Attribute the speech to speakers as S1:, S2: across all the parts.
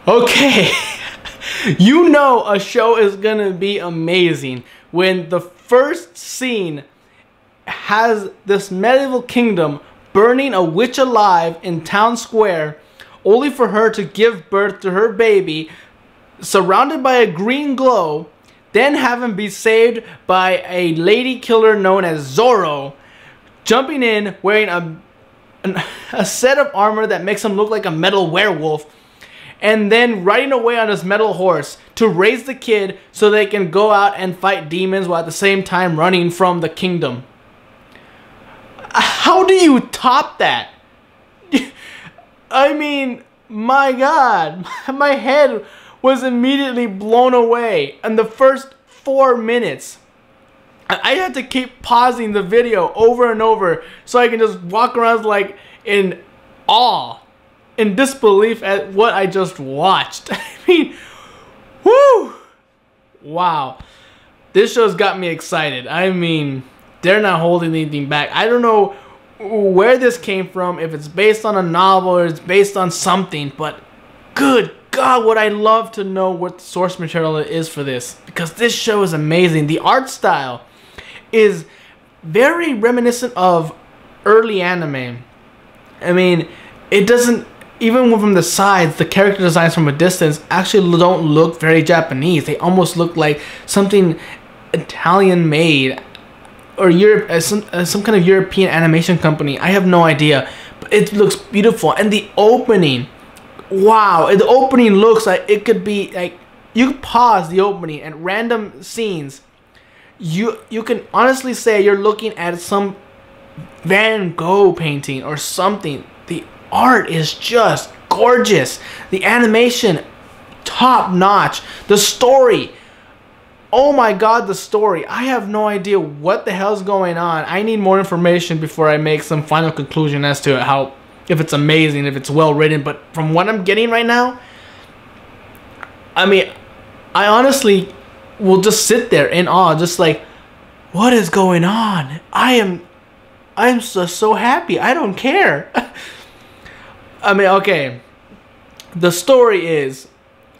S1: Okay. You know a show is gonna be amazing when the first scene has this medieval kingdom burning a witch alive in town square, only for her to give birth to her baby surrounded by a green glow, then have him be saved by a lady killer known as Zorro, jumping in wearing a set of armor that makes him look like a metal werewolf, and then riding away on his metal horse to raise the kid so they can go out and fight demons while at the same time running from the kingdom. How do you top that? I mean, my God, my head was immediately blown away in the first 4 minutes. I had to keep pausing the video over and over so I can just walk around like in awe, in disbelief at what I just watched. I mean, whoo! Wow. This show's got me excited. I mean, they're not holding anything back. I don't know where this came from, if it's based on a novel or it's based on something, but good God, would I love to know what the source material is for this, because this show is amazing. The art style is very reminiscent of early anime. I mean, it doesn't, even from the sides, the character designs from a distance actually don't look very Japanese. They almost look like something Italian made, or Europe, some kind of European animation company. I have no idea, but it looks beautiful. And the opening, wow, the opening looks like it could be like, you could pause the opening and random scenes. You can honestly say you're looking at some Van Gogh painting or something. The art is just gorgeous. The animation, top notch. The story, oh my God, the story. I have no idea what the hell's going on. I need more information before I make some final conclusion as to how, if it's amazing, if it's well written. But from what I'm getting right now, I mean, I honestly will just sit there in awe, just like, what is going on? I'm so happy. I don't care. I mean, okay. The story is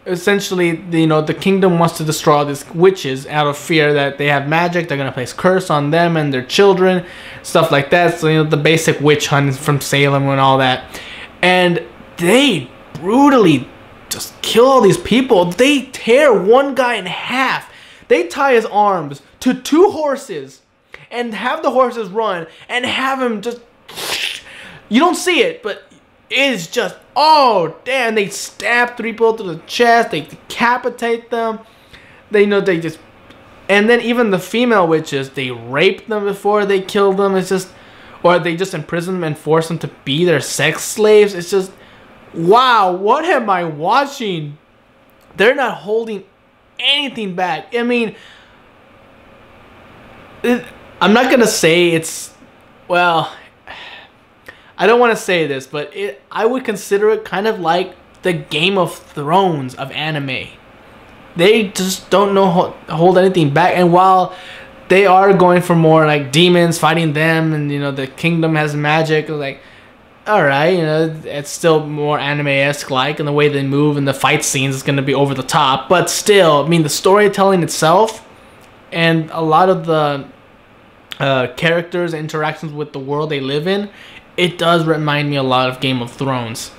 S1: essentially, the kingdom wants to destroy all these witches out of fear that they have magic. They're gonna place curse on them and their children, stuff like that. So the basic witch hunt from Salem and all that. And they brutally just kill all these people. They tear one guy in half. They tie his arms to 2 horses and have the horses run and have him just, you don't see it, but it's just, oh damn, they stab 3 people to the chest, they decapitate them, they just, and then even the female witches, they rape them before they kill them. It's just, or they just imprison them and force them to be their sex slaves. It's just, wow, what am I watching? They're not holding anything back. I mean, I'm not gonna say it's, well, I don't want to say this, but I would consider it kind of like the Game of Thrones of anime. They just don't know hold anything back. And while they are going for more like demons fighting them, and the kingdom has magic, like, all right, it's still more anime-esque like, and the way they move and the fight scenes is going to be over the top. But still, I mean, the storytelling itself and a lot of the characters and interactions with the world they live in, it does remind me a lot of Game of Thrones.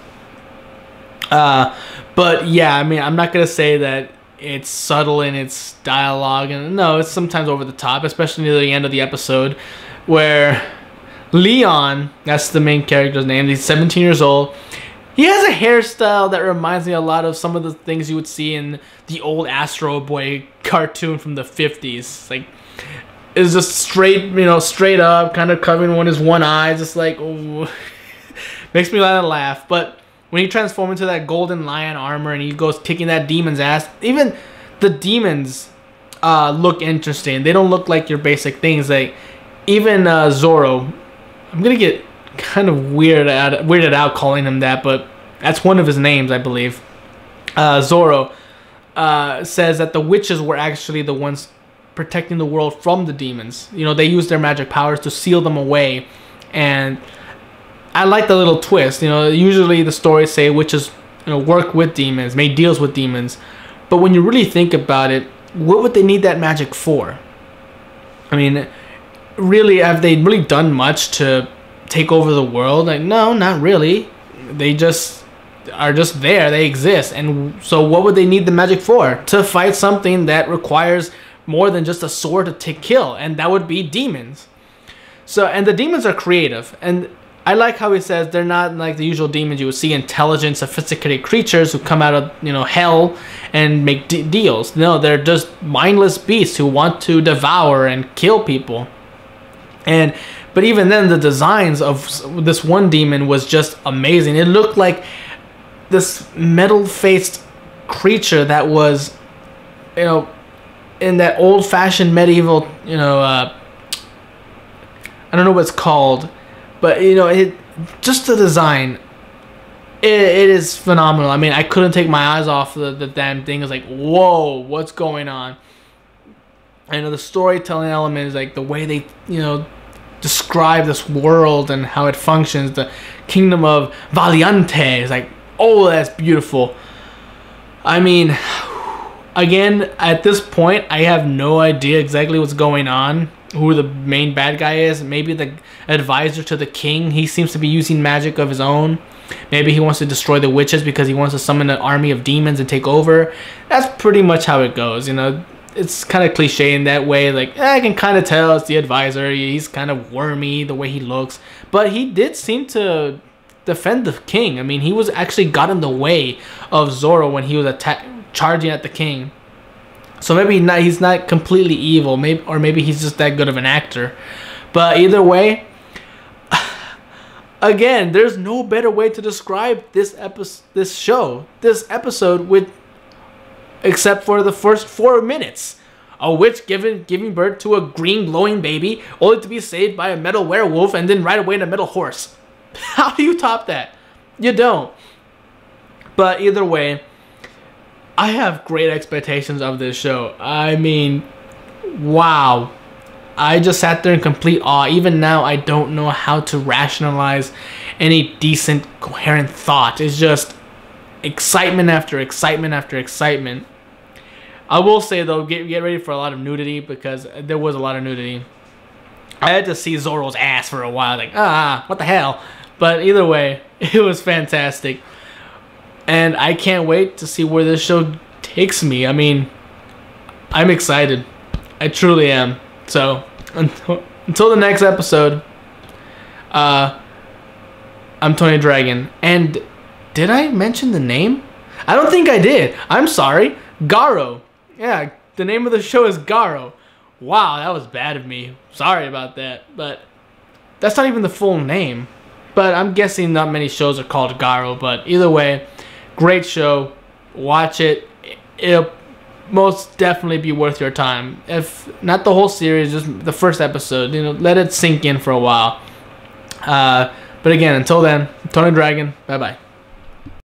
S1: But yeah, I mean, I'm not going to say that it's subtle in its dialogue. And no, it's sometimes over the top, especially near the end of the episode, where Leon, that's the main character's name, he's 17 years old. He has a hairstyle that reminds me a lot of some of the things you would see in the old Astro Boy cartoon from the 50s. Like, it's just straight, straight up, kind of covering his one eye, just like, ooh. Makes me laugh. But when he transforms into that golden lion armor and he goes kicking that demon's ass, even the demons look interesting. They don't look like your basic things. Like, even Zorro, I'm gonna get kind of weirded out calling him that, but that's one of his names, I believe. Zorro says that the witches were actually the ones protecting the world from the demons. They use their magic powers to seal them away. And I like the little twist. Usually the stories say witches work with demons, make deals with demons. But when you really think about it, what would they need that magic for? I mean, really, have they really done much to take over the world? Like, no, not really. They just are just there. They exist. And so what would they need the magic for? To fight something that requires more than just a sword to kill, and that would be demons. So, and the demons are creative, and I like how he says they're not like the usual demons you would see, intelligent, sophisticated creatures who come out of, hell and make deals. No, they're just mindless beasts who want to devour and kill people. But even then, the designs of this one demon was just amazing. It looked like this metal-faced creature that was, in that old-fashioned medieval, I don't know what it's called, but just the design, it is phenomenal. I mean, I couldn't take my eyes off the damn thing. It's like, whoa, what's going on? And the storytelling element is like the way they describe this world and how it functions. The kingdom of Valiante is like, oh, that's beautiful. I mean, again, at this point, I have no idea exactly what's going on, who the main bad guy is. Maybe the advisor to the king. He seems to be using magic of his own. Maybe he wants to destroy the witches because he wants to summon an army of demons and take over. That's pretty much how it goes, It's kind of cliche in that way. Like, I can kind of tell it's the advisor. He's kind of wormy the way he looks. But he did seem to defend the king. I mean, he was actually got in the way of Zoro when he was charging at the king. So maybe he's not completely evil, maybe he's just that good of an actor. But either way, again, there's no better way to describe this episode except for the first 4 minutes, a witch giving birth to a green glowing baby, only to be saved by a metal werewolf and then right away in a metal horse. How do you top that? You don't. But either way, I have great expectations of this show. I mean, wow. I just sat there in complete awe. Even now, I don't know how to rationalize any decent, coherent thought. It's just excitement after excitement after excitement. I will say, though, get ready for a lot of nudity, because there was a lot of nudity. I had to see Zoro's ass for a while. Like, what the hell? But either way, it was fantastic. And I can't wait to see where this show takes me. I mean, I'm excited. I truly am. So, until the next episode, I'm Tony Dragon. And did I mention the name? I don't think I did. I'm sorry. Garo. Yeah, the name of the show is Garo. Wow, that was bad of me. Sorry about that. But that's not even the full name. But I'm guessing not many shows are called Garo. But either way, great show. Watch it. It'll most definitely be worth your time. If not the whole series, just the first episode. Let it sink in for a while. But again, until then, Tony Dragon. Bye-bye.